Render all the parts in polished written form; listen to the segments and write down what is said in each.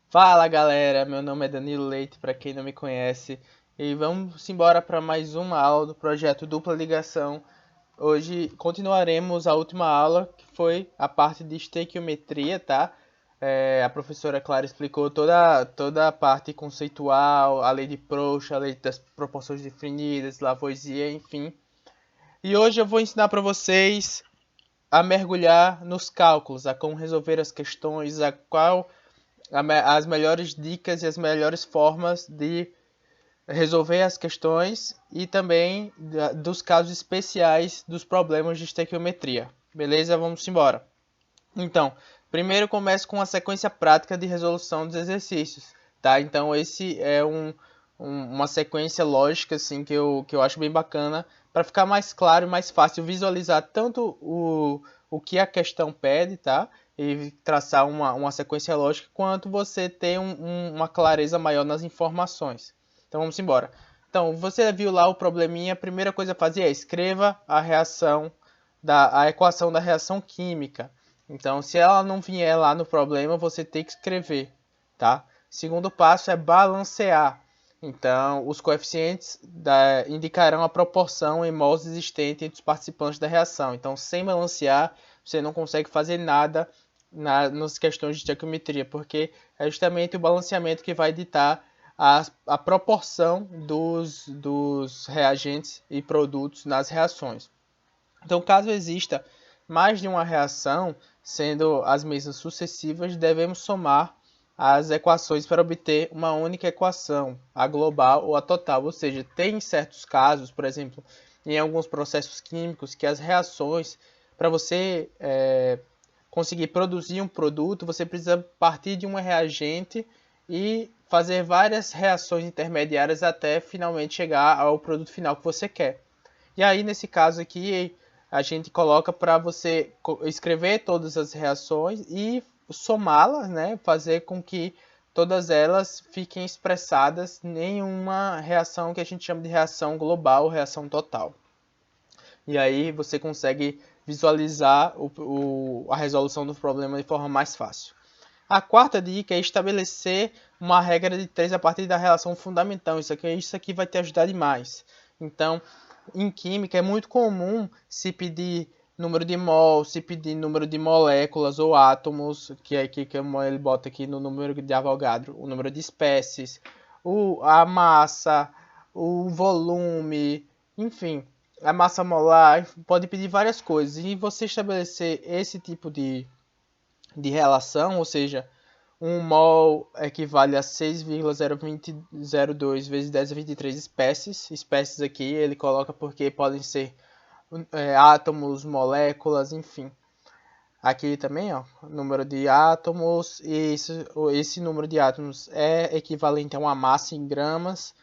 Fala galera, meu nome é Danilo Leite, para quem não me conhece, e vamos embora para mais uma aula do projeto Dupla Ligação. Hoje continuaremos a última aula, que foi a parte de estequiometria, tá? A professora Clara explicou toda a parte conceitual, a lei de Proust, a lei das proporções definidas, Lavoisier, enfim. E hoje eu vou ensinar para vocês a mergulhar nos cálculos, a como resolver as questões, as melhores dicas e as melhores formas de resolver as questões e também dos casos especiais dos problemas de estequiometria. Beleza? Vamos embora. Então, primeiro começo com a sequência prática de resolução dos exercícios, tá? Então, esse é uma sequência lógica assim que eu acho bem bacana para ficar mais claro e mais fácil visualizar tanto o que a questão pede, tá? E traçar uma sequência lógica, quanto você ter uma clareza maior nas informações. Então, vamos embora. Então, você viu lá o probleminha, a primeira coisa a fazer é escreva a equação da reação química. Então, se ela não vier lá no problema, você tem que escrever, tá? Segundo passo é balancear. Então, os coeficientes indicarão a proporção em mols existente entre os participantes da reação. Então, sem balancear, você não consegue fazer nada nas questões de estequiometria, porque é justamente o balanceamento que vai ditar a proporção dos reagentes e produtos nas reações. Então, caso exista mais de uma reação, sendo as mesmas sucessivas, devemos somar as equações para obter uma única equação, a global ou a total. Ou seja, tem certos casos, por exemplo, em alguns processos químicos, que as reações, para você conseguir produzir um produto, você precisa partir de um reagente e fazer várias reações intermediárias até finalmente chegar ao produto final que você quer. E aí, nesse caso aqui, a gente coloca para você escrever todas as reações e somá-las, né? Fazer com que todas elas fiquem expressadas em uma reação que a gente chama de reação global, reação total. E aí você consegue visualizar a resolução do problema de forma mais fácil. A quarta dica é estabelecer uma regra de 3 a partir da relação fundamental. Isso aqui vai te ajudar demais. Então, em química é muito comum se pedir número de mol, se pedir número de moléculas ou átomos, que é aqui que ele bota aqui no número de Avogadro, o número de espécies, a massa, o volume, enfim, a massa molar, pode pedir várias coisas. E você estabelecer esse tipo de relação, ou seja, 1 mol equivale a 6,002 vezes 10 a 23 espécies. Espécies aqui ele coloca porque podem ser átomos, moléculas, enfim. Aqui também, ó, número de átomos, e esse número de átomos é equivalente a uma massa em gramas,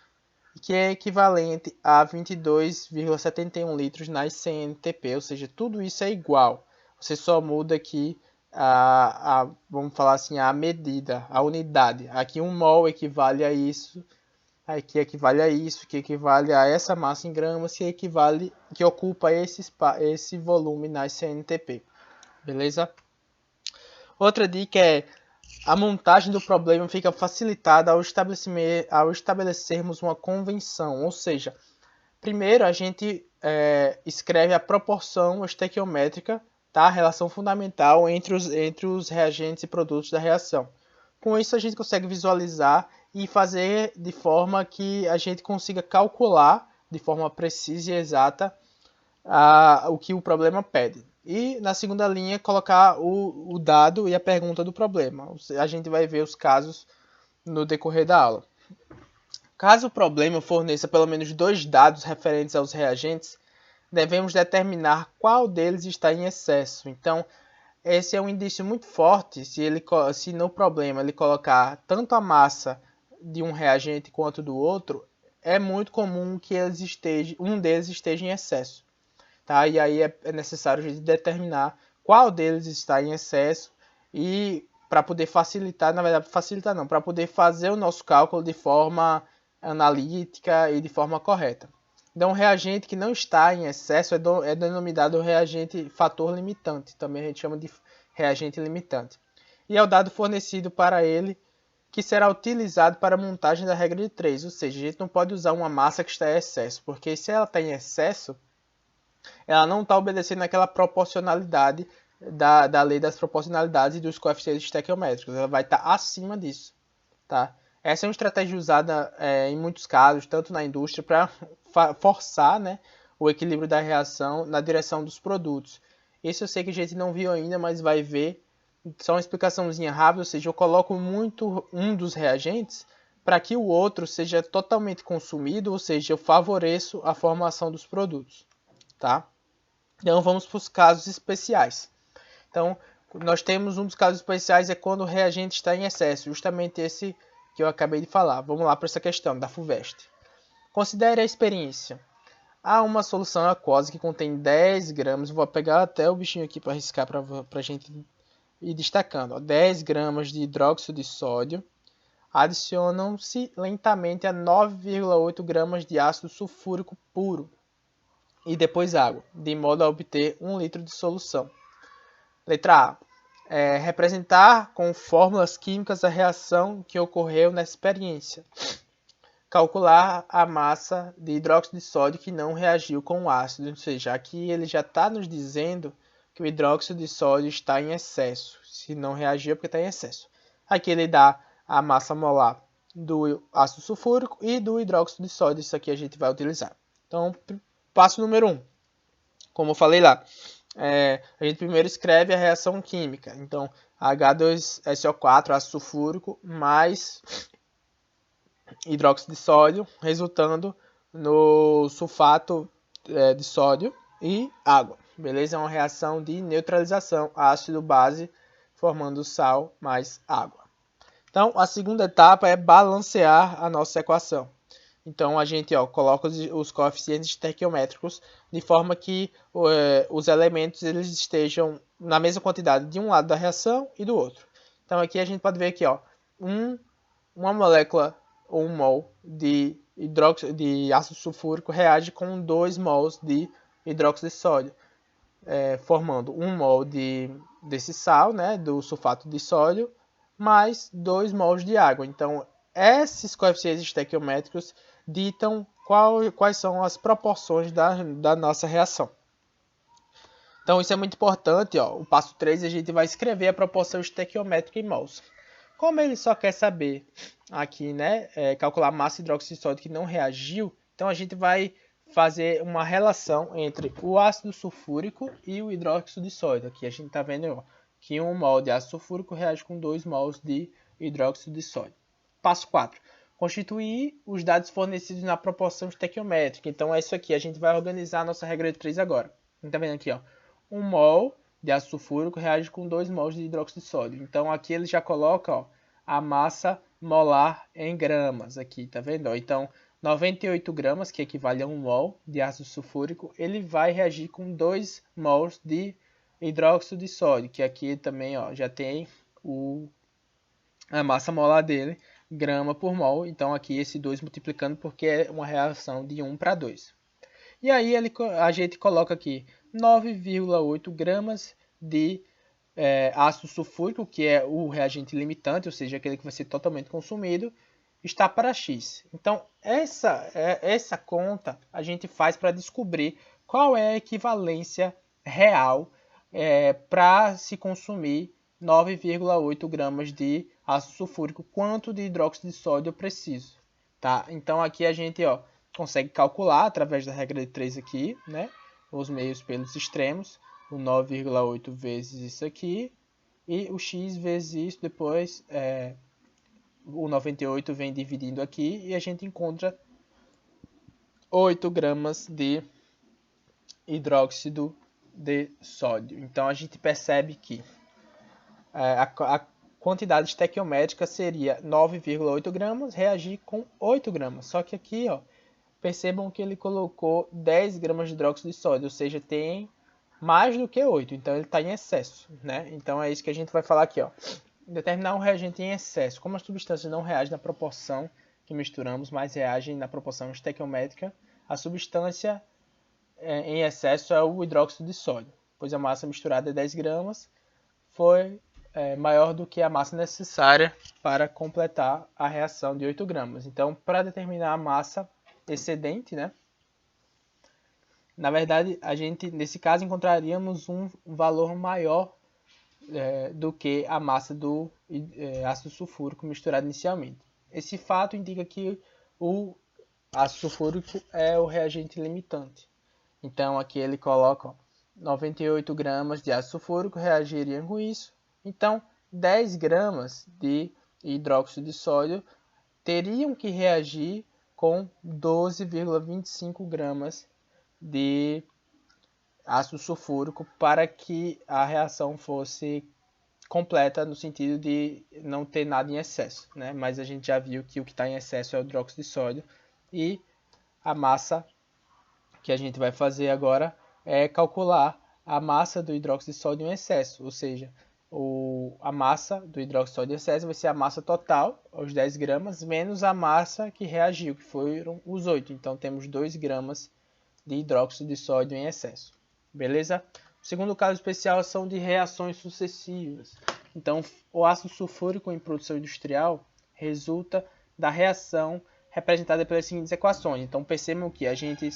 que é equivalente a 22,71 litros nas CNTP, ou seja, tudo isso é igual. Você só muda aqui vamos falar assim, a medida, a unidade. Aqui 1 mol equivale a isso, aqui equivale a isso, que equivale a essa massa em gramas, que ocupa esse volume nas CNTP. Beleza? Outra dica é a montagem do problema fica facilitada ao estabelecermos uma convenção, ou seja, primeiro a gente escreve a proporção estequiométrica, tá? A relação fundamental entre os reagentes e produtos da reação. Com isso a gente consegue visualizar e fazer de forma que a gente consiga calcular de forma precisa e exata o que o problema pede. E na segunda linha colocar o dado e a pergunta do problema. A gente vai ver os casos no decorrer da aula. Caso o problema forneça pelo menos 2 dados referentes aos reagentes, devemos determinar qual deles está em excesso. Então, esse é um indício muito forte se no problema ele colocar tanto a massa de um reagente quanto do outro, é muito comum que um deles esteja em excesso. Tá? E aí é necessário a gente determinar qual deles está em excesso e para poder facilitar, na verdade, facilitar não, para poder fazer o nosso cálculo de forma analítica e de forma correta. Então, um reagente que não está em excesso é denominado reagente fator limitante, também a gente chama de reagente limitante. E é o dado fornecido para ele que será utilizado para a montagem da regra de 3. Ou seja, a gente não pode usar uma massa que está em excesso, porque se ela está em excesso, ela não está obedecendo aquela proporcionalidade da lei das proporcionalidades e dos coeficientes estequiométricos. Ela vai estar acima disso. Tá? Essa é uma estratégia usada em muitos casos, tanto na indústria, para forçar, né, o equilíbrio da reação na direção dos produtos. Isso eu sei que a gente não viu ainda, mas vai ver. Só uma explicaçãozinha rápida, ou seja, eu coloco muito um dos reagentes para que o outro seja totalmente consumido, ou seja, eu favoreço a formação dos produtos. Tá? Então vamos para os casos especiais. Então, nós temos um dos casos especiais é quando o reagente está em excesso, justamente esse que eu acabei de falar. Vamos lá para essa questão da FUVEST. Considere a experiência. Há uma solução aquosa que contém 10 gramas, vou pegar até o bichinho aqui para riscar para a gente ir destacando. 10 gramas de hidróxido de sódio adicionam-se lentamente a 9,8 gramas de ácido sulfúrico puro e depois água, de modo a obter 1 litro de solução. Letra A. Representar com fórmulas químicas a reação que ocorreu na experiência. Calcular a massa de hidróxido de sódio que não reagiu com o ácido. Ou seja, aqui ele já está nos dizendo que o hidróxido de sódio está em excesso. Se não reagiu é porque está em excesso. Aqui ele dá a massa molar do ácido sulfúrico e do hidróxido de sódio. Isso aqui a gente vai utilizar. Então, passo número 1. Como eu falei lá, a gente primeiro escreve a reação química. Então, H2SO4, ácido sulfúrico, mais hidróxido de sódio, resultando no sulfato de sódio e água. Beleza? É uma reação de neutralização, ácido-base, formando sal mais água. Então, a segunda etapa é balancear a nossa equação. Então, a gente coloca os coeficientes estequiométricos de forma que os elementos eles estejam na mesma quantidade de um lado da reação e do outro. Então, aqui a gente pode ver que uma molécula ou 1 mol de ácido sulfúrico reage com 2 mols de hidróxido de sódio, formando 1 mol desse sal, né, do sulfato de sódio, mais 2 mols de água. Então, esses coeficientes estequiométricos ditam quais são as proporções da nossa reação. Então, isso é muito importante. O passo 3, a gente vai escrever a proporção estequiométrica em mols. Como ele só quer saber aqui, né, calcular a massa de hidróxido de sódio que não reagiu, então a gente vai fazer uma relação entre o ácido sulfúrico e o hidróxido de sódio. Aqui a gente está vendo que 1 mol de ácido sulfúrico reage com 2 mols de hidróxido de sódio. Passo 4. Constituir os dados fornecidos na proporção estequiométrica. Então é isso aqui, a gente vai organizar a nossa regra de 3 agora. Está vendo aqui, 1 mol de ácido sulfúrico reage com 2 mols de hidróxido de sódio. Então aqui ele já coloca a massa molar em gramas. Aqui, tá vendo? Então 98 gramas, que equivale a 1 mol de ácido sulfúrico, ele vai reagir com 2 mols de hidróxido de sódio, que aqui também já tem a massa molar dele, grama por mol. Então aqui esse 2 multiplicando porque é uma reação de 1 para 2. E aí a gente coloca aqui 9,8 gramas de ácido sulfúrico, que é o reagente limitante, ou seja, aquele que vai ser totalmente consumido, está para X. Então, essa conta a gente faz para descobrir qual é a equivalência real para se consumir 9,8 gramas de ácido sulfúrico, quanto de hidróxido de sódio eu preciso. Tá? Então, aqui a gente consegue calcular através da regra de 3 aqui, né, os meios pelos extremos, o 9,8 vezes isso aqui, e o x vezes isso, depois o 98 vem dividindo aqui, e a gente encontra 8 gramas de hidróxido de sódio. Então a gente percebe que a quantidade estequiométrica seria 9,8 gramas, reagir com 8 gramas. Só que aqui, percebam que ele colocou 10 gramas de hidróxido de sódio, ou seja, tem mais do que 8, então ele está em excesso, né? Então é isso que a gente vai falar aqui, determinar um reagente em excesso. Como as substâncias não reagem na proporção que misturamos, mas reagem na proporção estequiométrica, a substância em excesso é o hidróxido de sódio, pois a massa misturada é 10 gramas, foi maior do que a massa necessária para completar a reação de 8 gramas. Então, para determinar a massa excedente, né, na verdade, a gente, nesse caso, encontraríamos um valor maior do que a massa do ácido sulfúrico misturado inicialmente. Esse fato indica que o ácido sulfúrico é o reagente limitante. Então, aqui ele coloca 98 gramas de ácido sulfúrico reagiriam com isso. Então, 10 gramas de hidróxido de sódio teriam que reagir com 12,25 gramas de ácido sulfúrico para que a reação fosse completa no sentido de não ter nada em excesso, né? Mas a gente já viu que o que está em excesso é o hidróxido de sódio e a massa que a gente vai fazer agora é calcular a massa do hidróxido de sódio em excesso, ou seja, a massa do hidróxido de sódio em excesso vai ser a massa total, os 10 gramas, menos a massa que reagiu, que foram os 8. Então temos 2 gramas de hidróxido de sódio em excesso. Beleza? O segundo caso especial são de reações sucessivas. Então, o ácido sulfúrico em produção industrial resulta da reação representada pelas seguintes equações. Então, percebam que a gente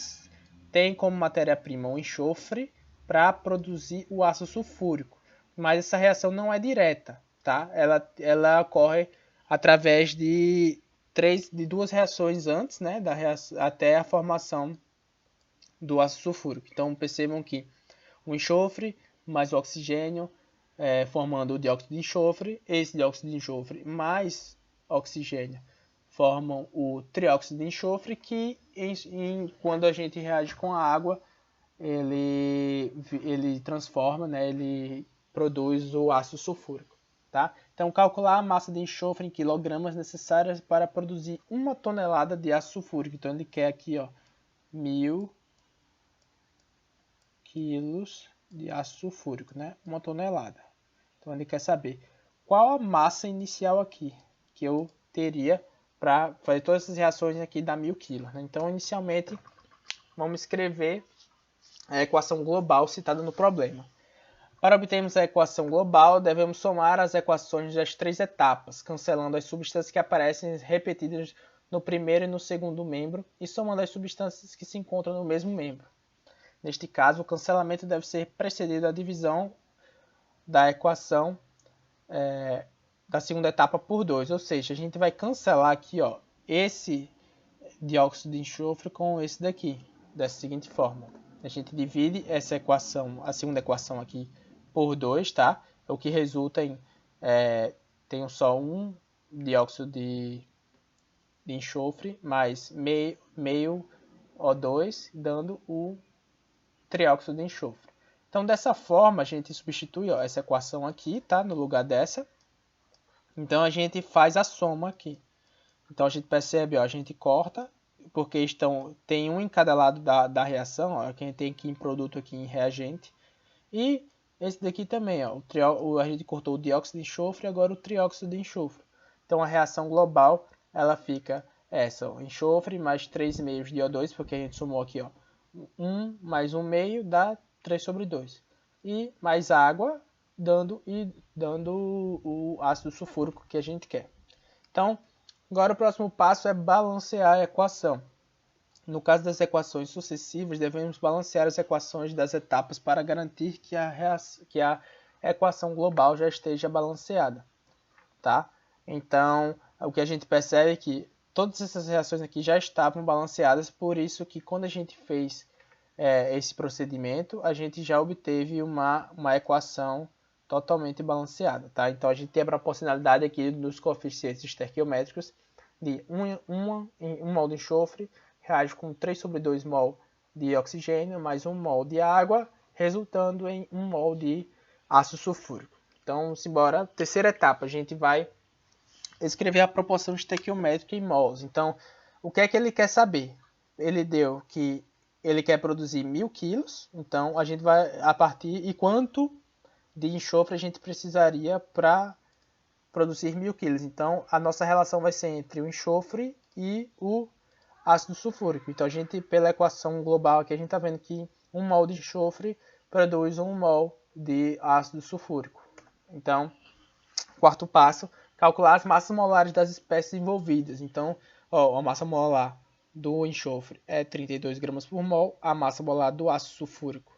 tem como matéria-prima o enxofre para produzir o ácido sulfúrico. Mas essa reação não é direta, tá? Ela ocorre através de duas reações antes, né, até a formação do ácido sulfúrico. Então percebam que o enxofre mais o oxigênio formando o dióxido de enxofre, esse dióxido de enxofre mais oxigênio formam o trióxido de enxofre, que quando a gente reage com a água, ele transforma, né, ele produz o ácido sulfúrico. Tá? Então, calcular a massa de enxofre em quilogramas necessárias para produzir 1 tonelada de ácido sulfúrico. Então, ele quer aqui 1.000 quilos de ácido sulfúrico, né? 1 tonelada. Então, ele quer saber qual a massa inicial aqui que eu teria para fazer todas essas reações aqui dá 1.000 quilos. Né? Então, inicialmente, vamos escrever a equação global citada no problema. Para obtermos a equação global, devemos somar as equações das 3 etapas, cancelando as substâncias que aparecem repetidas no primeiro e no segundo membro e somando as substâncias que se encontram no mesmo membro. Neste caso, o cancelamento deve ser precedido da divisão da equação da segunda etapa por 2, ou seja, a gente vai cancelar aqui esse dióxido de enxofre com esse daqui, dessa seguinte forma. A gente divide essa equação, a segunda equação aqui, por 2, tá? O que resulta em tenho só um dióxido de enxofre mais meio O2, dando o trióxido de enxofre. Então, dessa forma, a gente substitui essa equação aqui, tá? No lugar dessa. Então, a gente faz a soma aqui. Então, a gente percebe, a gente corta, porque tem um em cada lado da reação, que a gente tem aqui em produto, aqui em reagente. E esse daqui também, a gente cortou o dióxido de enxofre, agora o trióxido de enxofre. Então, a reação global, ela fica essa, enxofre mais 3 meios de O2, porque a gente somou aqui, 1 mais 1 meio dá 3 sobre 2. E mais água, dando o ácido sulfúrico que a gente quer. Então, agora o próximo passo é balancear a equação. No caso das equações sucessivas, devemos balancear as equações das etapas para garantir que a equação global já esteja balanceada. Tá? Então, o que a gente percebe é que todas essas reações aqui já estavam balanceadas, por isso que quando a gente fez esse procedimento, a gente já obteve uma equação totalmente balanceada. Tá? Então, a gente tem a proporcionalidade aqui dos coeficientes estequiométricos de 1 mol de enxofre reage com 3 sobre 2 mol de oxigênio mais 1 mol de água, resultando em 1 mol de ácido sulfúrico. Então, simbora. Terceira etapa, a gente vai escrever a proporção estequiométrica em mols. Então, o que é que ele quer saber? Ele deu que ele quer produzir 1.000 quilos, então a gente vai a partir e quanto de enxofre a gente precisaria para produzir 1.000 quilos. Então, a nossa relação vai ser entre o enxofre e o ácido sulfúrico. Então, a gente, pela equação global aqui, a gente está vendo que 1 mol de enxofre produz 1 mol de ácido sulfúrico. Então, Quarto passo, calcular as massas molares das espécies envolvidas. Então, a massa molar do enxofre é 32 gramas por mol, a massa molar do ácido sulfúrico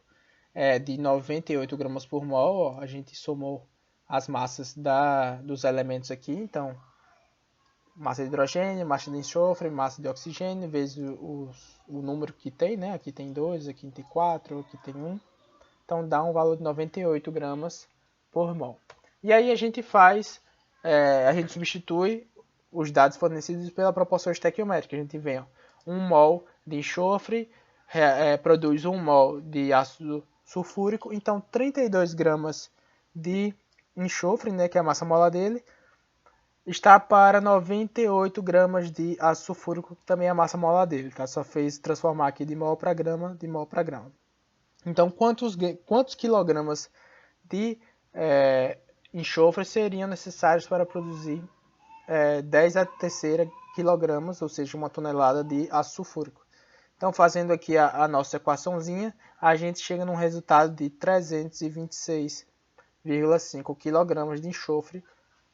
é de 98 gramas por mol. A gente somou as massas dos elementos aqui, então massa de hidrogênio, massa de enxofre, massa de oxigênio, vezes o número que tem, né? Aqui tem 2, aqui tem 4, aqui tem 1. Então dá um valor de 98 gramas por mol. E aí a gente a gente substitui os dados fornecidos pela proporção estequiométrica. A gente vê 1 mol de enxofre produz 1 mol de ácido sulfúrico, então 32 gramas de enxofre, né, que é a massa molar dele, está para 98 gramas de ácido sulfúrico, que também é a massa molar dele. Tá? Só fez transformar aqui de mol para grama, de mol para grama. Então, quantos quilogramas de enxofre seriam necessários para produzir 10 a terceira quilogramas, ou seja, 1 tonelada de ácido sulfúrico? Então, fazendo aqui a nossa equaçãozinha, a gente chega num resultado de 326,5 kg de enxofre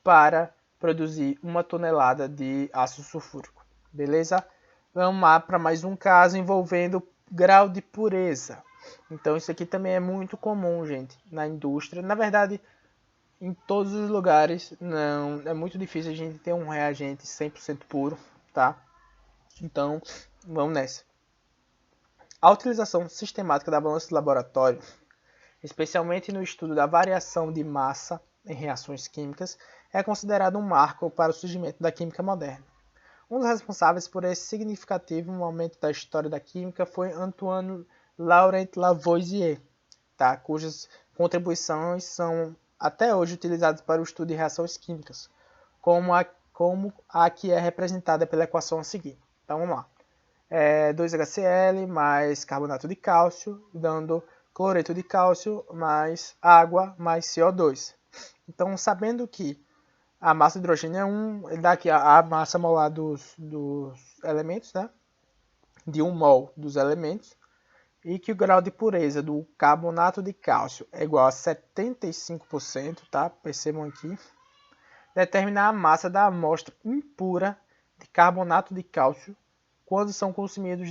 para produzir 1 tonelada de ácido sulfúrico. Beleza? Vamos lá para mais um caso envolvendo grau de pureza. Então, isso aqui também é muito comum, gente, na indústria. Na verdade, em todos os lugares, não é muito difícil a gente ter um reagente 100% puro, tá? Então, vamos nessa. A utilização sistemática da balança de laboratório, especialmente no estudo da variação de massa em reações químicas, é considerado um marco para o surgimento da química moderna. Um dos responsáveis por esse significativo momento da história da química foi Antoine Laurent Lavoisier, tá? Cujas contribuições são até hoje utilizadas para o estudo de reações químicas, como a que é representada pela equação a seguir. Então vamos lá. 2HCl mais carbonato de cálcio, dando cloreto de cálcio mais água mais CO2. Então, sabendo que a massa de hidrogênio é 1, ele dá aqui a massa molar dos elementos, né? De 1 mol dos elementos, e que o grau de pureza do carbonato de cálcio é igual a 75%, tá? Percebam aqui. Determinar a massa da amostra impura de carbonato de cálcio quando são consumidos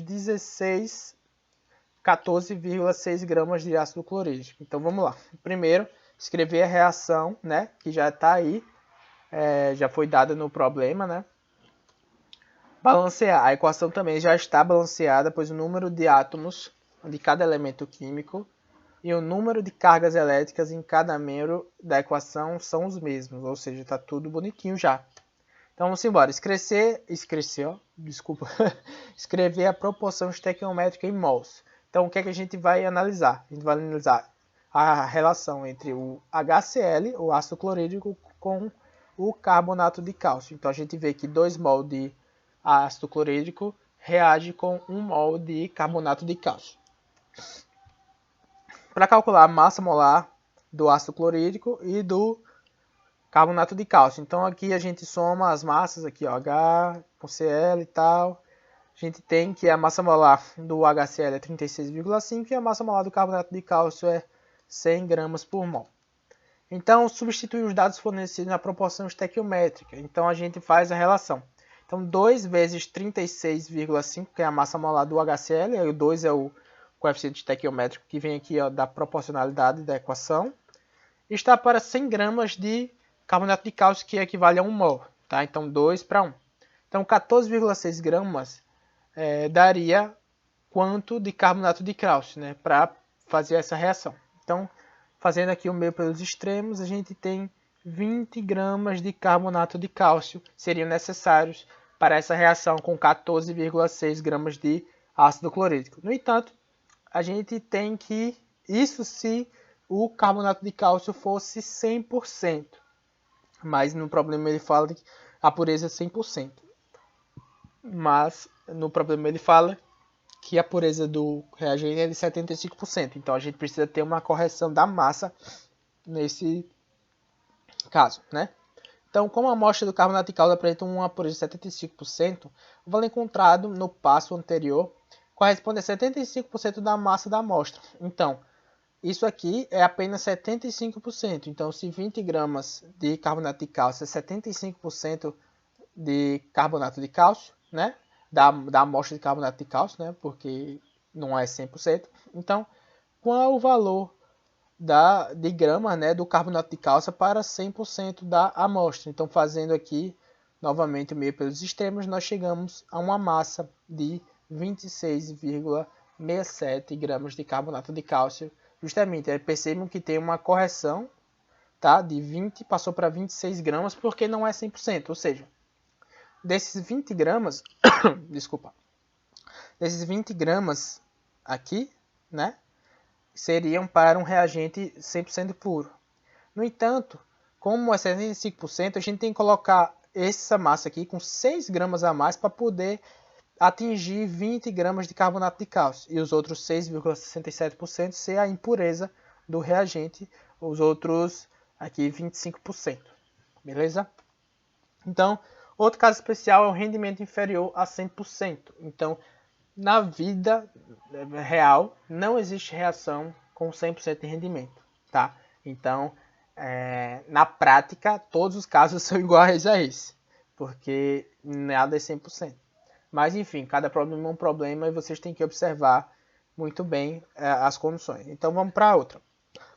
14,6 gramas de ácido clorídrico. Então vamos lá. Primeiro, escrever a reação, né, que já está aí, já foi dada no problema, né? Balancear. A equação também já está balanceada, pois o número de átomos de cada elemento químico e o número de cargas elétricas em cada membro da equação são os mesmos, ou seja, está tudo bonitinho já. Então vamos embora. Escrever a proporção estequiométrica em mols. Então o que é que a gente vai analisar? A gente vai analisar a relação entre o HCl, o ácido clorídrico, com o carbonato de cálcio. Então a gente vê que 2 mol de ácido clorídrico reage com 1 mol de carbonato de cálcio. Para calcular a massa molar do ácido clorídrico e do carbonato de cálcio. Então aqui a gente soma as massas, aqui ó, H com Cl e tal. A gente tem que a massa molar do HCl é 36,5 e a massa molar do carbonato de cálcio é 100 gramas por mol. Então substitui os dados fornecidos na proporção estequiométrica. Então a gente faz a relação. Então 2 vezes 36,5, que é a massa molar do HCl, e o 2 é o coeficiente estequiométrico que vem aqui ó, da proporcionalidade da equação, está para 100 gramas de carbonato de cálcio, que equivale a 1 mol. Tá? Então 2 para 1. Então 14,6 gramas daria quanto de carbonato de cálcio, né, para fazer essa reação. Então, fazendo aqui o meio pelos extremos, a gente tem 20 gramas de carbonato de cálcio seriam necessários para essa reação com 14,6 gramas de ácido clorídrico. No entanto, a gente tem que, isso se o carbonato de cálcio fosse 100%. Mas no problema ele fala que a pureza é 100%. Mas no problema ele fala que a pureza do reagente é de 75%. Então a gente precisa ter uma correção da massa nesse caso, né? Então, como a amostra do carbonato de cálcio apresenta uma pureza de 75%, o valor encontrado no passo anterior corresponde a 75% da massa da amostra. Então, isso aqui é apenas 75%. Então, se 20 gramas de carbonato de cálcio é 75% de carbonato de cálcio, né? Da amostra de carbonato de cálcio, né? Porque não é 100%. Então, qual é o valor de grama, né, do carbonato de cálcio para 100% da amostra? Então, fazendo aqui novamente o meio pelos extremos, nós chegamos a uma massa de 26,67 gramas de carbonato de cálcio. Justamente, percebam que tem uma correção, tá? De 20 passou para 26 gramas, porque não é 100%. Ou seja, desses 20 gramas, desculpa, desses 20 gramas aqui, né, seriam para um reagente 100% puro. No entanto, como é 75%, a gente tem que colocar essa massa aqui com 6 gramas a mais para poder atingir 20 gramas de carbonato de cálcio. E os outros 6,67% ser a impureza do reagente, os outros aqui 25%. Beleza? Então, outro caso especial é o rendimento inferior a 100%. Então, na vida real, não existe reação com 100% de rendimento, tá? Então, na prática, todos os casos são iguais a esse, porque nada é 100%. Mas, enfim, cada problema é um problema e vocês têm que observar muito bem as condições. Então, vamos para outra.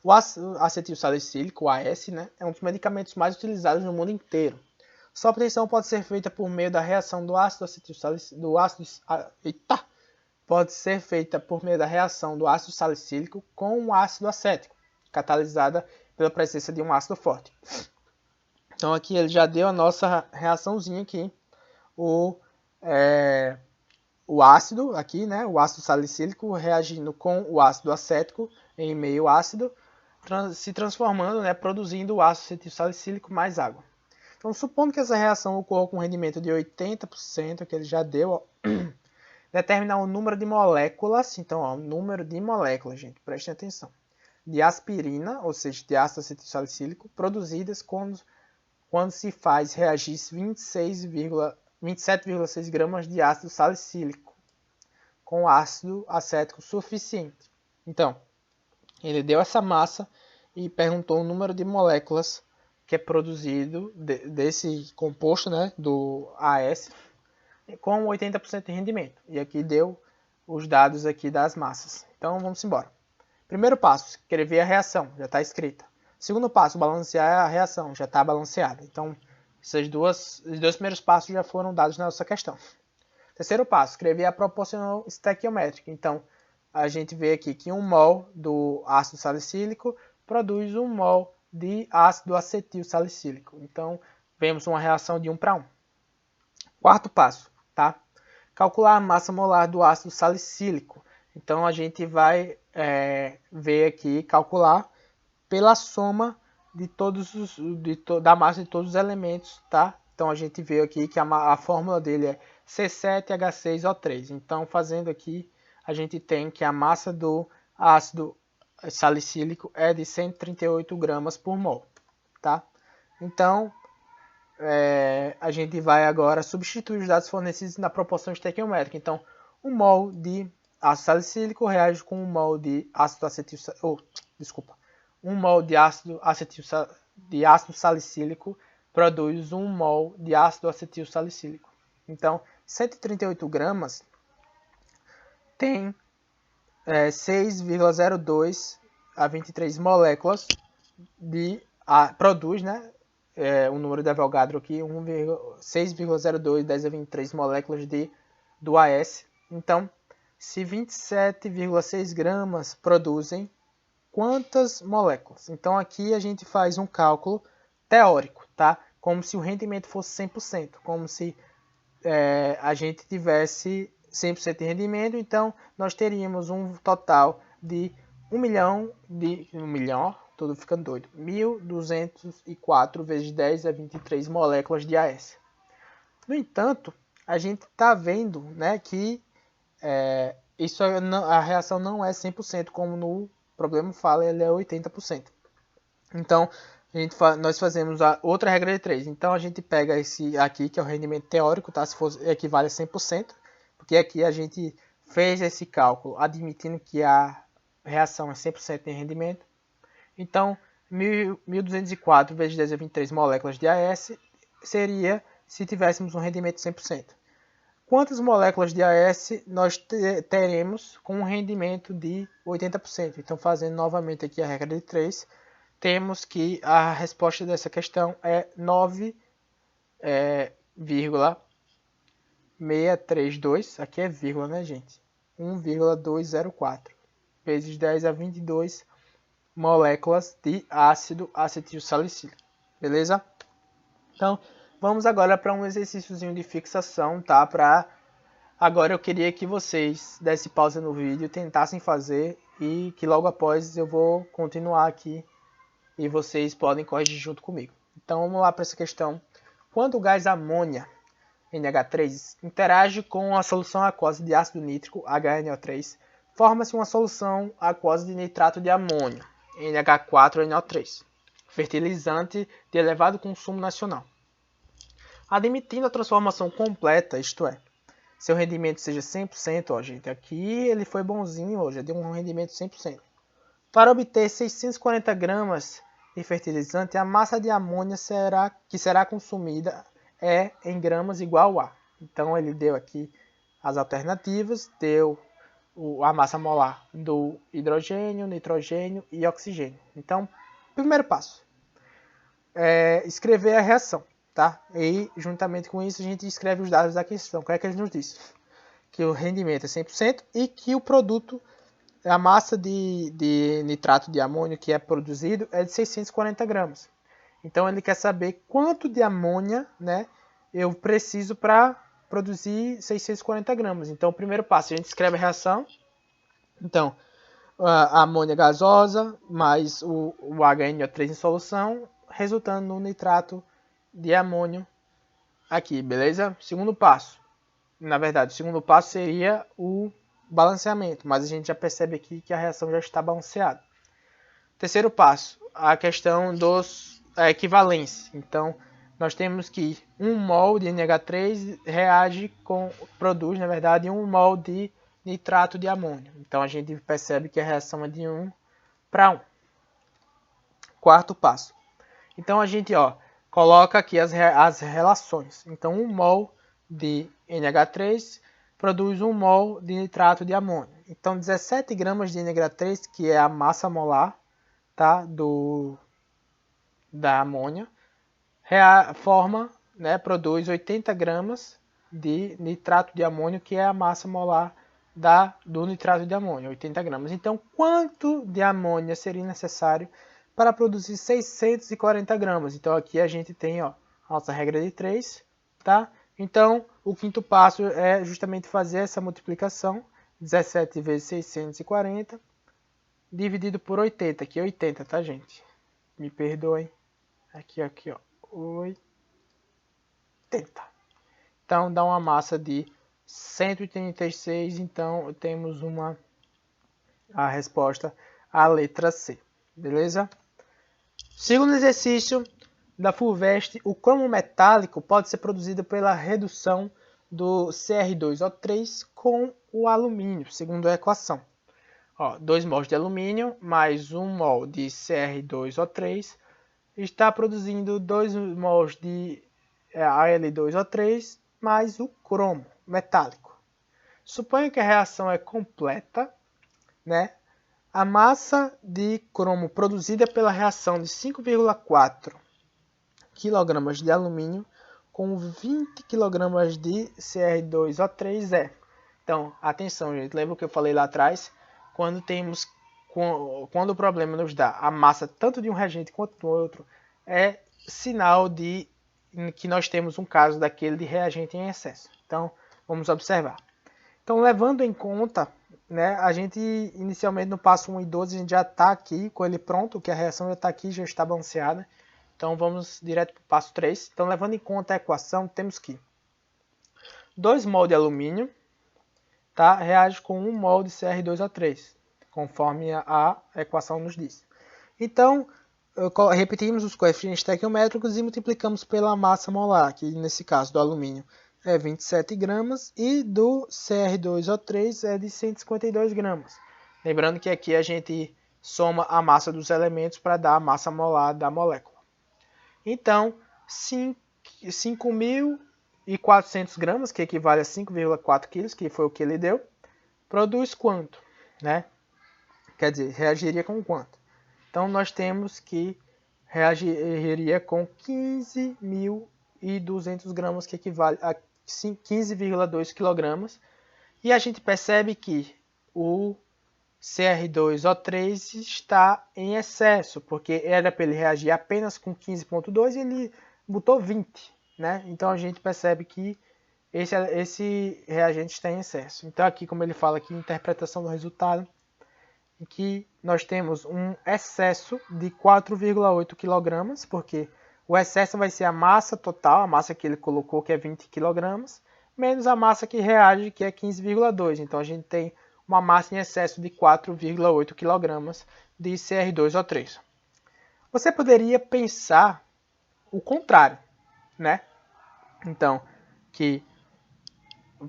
O ácido acetilsalicílico, o AS, né, é um dos medicamentos mais utilizados no mundo inteiro. Sua obtenção pode ser feita por meio da reação do ácido acetilsalicílico, pode ser feita por meio da reação do ácido salicílico com o ácido acético, catalisada pela presença de um ácido forte. Então aqui ele já deu a nossa reaçãozinha aqui, o ácido aqui, né, o ácido salicílico reagindo com o ácido acético em meio ácido, se transformando, né, produzindo o ácido acetilsalicílico mais água. Então, supondo que essa reação ocorra com um rendimento de 80%, que ele já deu, ó, determinar o número de moléculas, então, ó, o número de moléculas, gente, prestem atenção, de aspirina, ou seja, de ácido acetilsalicílico, produzidas quando se faz reagir 27,6 gramas de ácido salicílico com ácido acético suficiente. Então, ele deu essa massa e perguntou o número de moléculas que é produzido desse composto, né, do AS, com 80% de rendimento. E aqui deu os dados aqui das massas. Então, vamos embora. Primeiro passo, escrever a reação, já está escrita. Segundo passo, balancear a reação, já está balanceada. Então, os dois primeiros passos já foram dados na nossa questão. Terceiro passo, escrever a proporcional estequiométrica. Então, a gente vê aqui que 1 mol do ácido salicílico produz 1 mol de ácido acetil salicílico. Então, vemos uma reação de 1 para 1. Quarto passo, tá? Calcular a massa molar do ácido salicílico. Então, a gente vai ver aqui, calcular pela soma de da massa de todos os elementos, tá? Então, a gente vê aqui que a fórmula dele é C7H6O3. Então, fazendo aqui, a gente tem que a massa do ácido salicílico é de 138 gramas por mol, tá? Então, a gente vai agora substituir os dados fornecidos na proporção estequiométrica. Então, 1 mol de ácido salicílico reage com 1 mol de ácido acetil, 1 mol de ácido salicílico produz 1 mol de ácido acetil salicílico. Então, 138 gramas tem 6,02 a 23 moléculas produz, né, o número de Avogadro aqui, 6,02 10 a 23 moléculas do AS. Então, se 27,6 gramas produzem quantas moléculas? Então, aqui a gente faz um cálculo teórico, tá? Como se o rendimento fosse 100%, como se a gente tivesse 100% de rendimento, então nós teríamos um total de 1.204 vezes 10 a 23 moléculas de AS. No entanto, a gente está vendo, né, que a reação não é 100%, como no problema fala, ele é 80%. Então, nós fazemos a outra regra de 3. Então, a gente pega esse aqui, que é o rendimento teórico, tá? Se for, equivale a 100%, porque aqui a gente fez esse cálculo admitindo que a reação é 100% de rendimento. Então, 1.204 vezes 10 a 23 moléculas de AS seria se tivéssemos um rendimento 100%. Quantas moléculas de AS nós teremos com um rendimento de 80%? Então, fazendo novamente aqui a regra de 3, temos que a resposta dessa questão é 9,632, aqui é vírgula, né, gente? 1,204 vezes 10 a 22 moléculas de ácido acetilsalicílico, beleza? Então, vamos agora para um exercíciozinho de fixação, tá? Agora eu queria que vocês dessem pausa no vídeo, tentassem fazer e que logo após eu vou continuar aqui e vocês podem corrigir junto comigo. Então, vamos lá para essa questão. Quando o gás amônia, NH3, interage com a solução aquosa de ácido nítrico, HNO3, forma-se uma solução aquosa de nitrato de amônio, NH4NO3, fertilizante de elevado consumo nacional. Admitindo a transformação completa, isto é, seu rendimento seja 100%, ó, gente, aqui ele foi bonzinho hoje, deu um rendimento 100%. Para obter 640 gramas de fertilizante, a massa de amônia que será consumida é em gramas igual a. Então ele deu aqui as alternativas, deu a massa molar do hidrogênio, nitrogênio e oxigênio. Então, primeiro passo é escrever a reação, tá? E juntamente com isso a gente escreve os dados da questão. O que é que ele nos disse? Que o rendimento é 100% e que o produto, a massa de nitrato de amônio que é produzido é de 640 gramas. Então ele quer saber quanto de amônia, né, eu preciso para produzir 640 gramas. Então o primeiro passo, a gente escreve a reação. Então, a amônia gasosa mais o HNO3 em solução, resultando no nitrato de amônio aqui, beleza? Segundo passo. Na verdade, o segundo passo seria o balanceamento, mas a gente já percebe aqui que a reação já está balanceada. Terceiro passo, a questão dos equivalência. Então, nós temos que 1 mol de NH3 produz, na verdade, 1 mol de nitrato de amônio. Então, a gente percebe que a reação é de 1 para 1. Quarto passo. Então, a gente coloca aqui as relações. Então, 1 mol de NH3 produz 1 mol de nitrato de amônio. Então, 17 gramas de NH3, que é a massa molar, tá, da amônia, produz 80 gramas de nitrato de amônio, que é a massa molar do nitrato de amônio, 80 gramas. Então, quanto de amônia seria necessário para produzir 640 gramas? Então, aqui a gente tem a nossa regra de 3, tá? Então, o quinto passo é justamente fazer essa multiplicação, 17 vezes 640, dividido por 80, aqui é 80, tá, gente? Me perdoem. Aqui, ó, 80. Então, dá uma massa de 136, então temos a resposta, a letra C, beleza? Segundo exercício da FUVEST, o cromo metálico pode ser produzido pela redução do Cr2O3 com o alumínio, segundo a equação. 2 mols de alumínio mais 1 mol de Cr2O3 está produzindo 2 mols de Al2O3 mais o cromo metálico. Suponha que a reação é completa, né? A massa de cromo produzida pela reação de 5,4 kg de alumínio com 20 kg de Cr2O3 é. Então, atenção, gente. Lembra o que eu falei lá atrás? Quando o problema nos dá a massa tanto de um reagente quanto do outro, é sinal de que nós temos um caso daquele de reagente em excesso. Então, vamos observar. Então, levando em conta, né, a gente inicialmente no passo 1 e 12, a gente já está aqui com ele pronto, que a reação já está aqui, já está balanceada. Então, vamos direto para o passo 3. Então, levando em conta a equação, temos que 2 mol de alumínio, tá, reage com 1 mol de Cr2O3, conforme a equação nos diz. Então, repetimos os coeficientes estequiométricos e multiplicamos pela massa molar, que nesse caso do alumínio é 27 gramas e do Cr2O3 é de 152 gramas. Lembrando que aqui a gente soma a massa dos elementos para dar a massa molar da molécula. Então, 5.400 gramas, que equivale a 5,4 quilos, que foi o que ele deu, produz quanto? Né? Quer dizer, reagiria com quanto? Então, nós temos que reagiria com 15.200 gramas, que equivale a 15,2 quilogramas. E a gente percebe que o CR2O3 está em excesso, porque era para ele reagir apenas com 15,2 e ele botou 20, né? Então a gente percebe que esse reagente está em excesso. Então aqui, como ele fala aqui, interpretação do resultado, em que nós temos um excesso de 4,8 kg, porque o excesso vai ser a massa total, a massa que ele colocou, que é 20 kg, menos a massa que reage, que é 15,2. Então a gente tem uma massa em excesso de 4,8 kg de CR2O3. Você poderia pensar o contrário, né? Então, que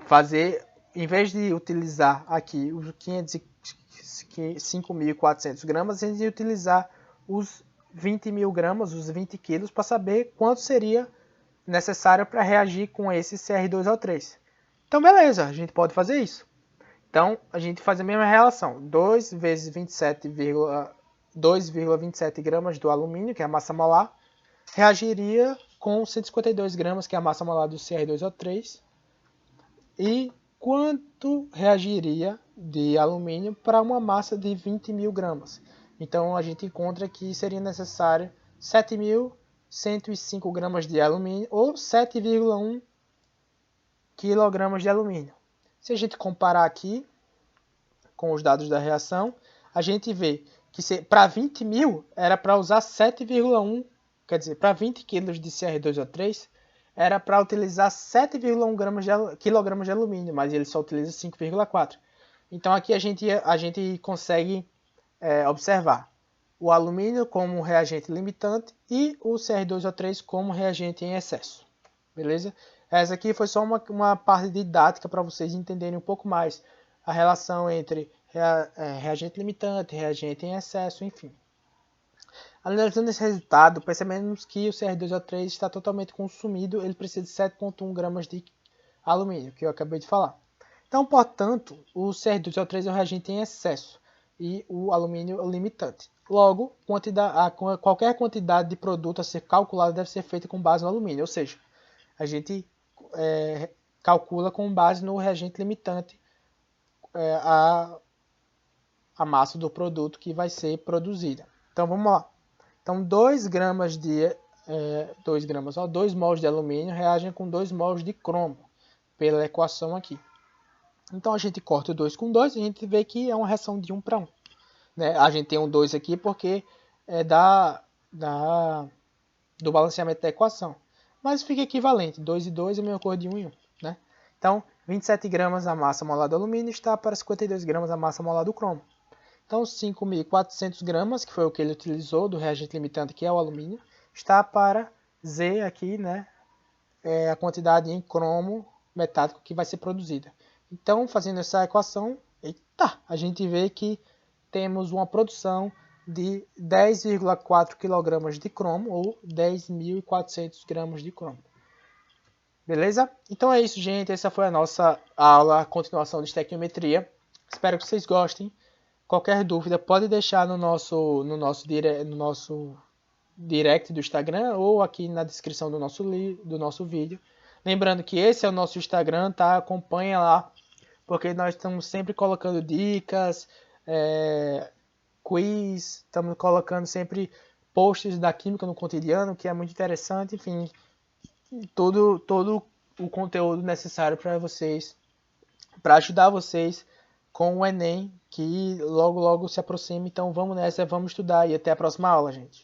fazer, em vez de utilizar aqui os 5.400 gramas, a gente ia utilizar os 20.000 gramas, os 20 quilos, para saber quanto seria necessário para reagir com esse CR2O3. Então, beleza, a gente pode fazer isso. Então, a gente faz a mesma relação. 2 vezes 2,27 gramas do alumínio, que é a massa molar, reagiria com 152 gramas, que é a massa molar do CR2O3. E quanto reagiria de alumínio para uma massa de 20.000 gramas? Então, a gente encontra que seria necessário 7.105 gramas de alumínio ou 7,1 kg de alumínio. Se a gente comparar aqui com os dados da reação, a gente vê que para 20.000 era para usar 7,1, quer dizer, para 20 kg de CR2O3 era para utilizar 7,1 kg de alumínio, mas ele só utiliza 5,4. Então aqui a gente consegue observar o alumínio como reagente limitante e o CR2O3 como reagente em excesso. Beleza? Essa aqui foi só uma parte didática para vocês entenderem um pouco mais a relação entre reagente limitante, reagente em excesso, enfim. Analisando esse resultado, percebemos que o CR2O3 está totalmente consumido, ele precisa de 7,1 gramas de alumínio, que eu acabei de falar. Então, portanto, o CR2O3 é um reagente em excesso e o alumínio é o limitante. Logo, qualquer quantidade de produto a ser calculada deve ser feita com base no alumínio, ou seja, a gente calcula com base no reagente limitante a massa do produto que vai ser produzida. Então, vamos lá. Então, 2 mols de alumínio reagem com 2 mols de cromo, pela equação aqui. Então, a gente corta o 2 com 2 e a gente vê que é uma reação de 1 para 1. Né? A gente tem um 2 aqui porque é do balanceamento da equação. Mas fica equivalente, 2 e 2 é a mesma coisa de 1 e 1. Né? Então, 27 gramas a massa molar do alumínio está para 52 gramas a massa molar do cromo. Então, 5.400 gramas, que foi o que ele utilizou do reagente limitante, que é o alumínio, está para Z aqui, né? A quantidade em cromo metálico que vai ser produzida. Então, fazendo essa equação, a gente vê que temos uma produção de 10,4 kg de cromo, ou 10.400 gramas de cromo. Beleza? Então é isso, gente. Essa foi a nossa aula, a continuação de estequiometria. Espero que vocês gostem. Qualquer dúvida pode deixar no nosso direct do Instagram ou aqui na descrição do nosso vídeo. Lembrando que esse é o nosso Instagram, tá? Acompanha lá, porque nós estamos sempre colocando dicas, quiz, estamos colocando sempre posts da química no cotidiano, que é muito interessante, enfim, todo o conteúdo necessário para vocês, para ajudar vocês com o Enem, que logo se aproxima. Então vamos nessa, vamos estudar e até a próxima aula, gente.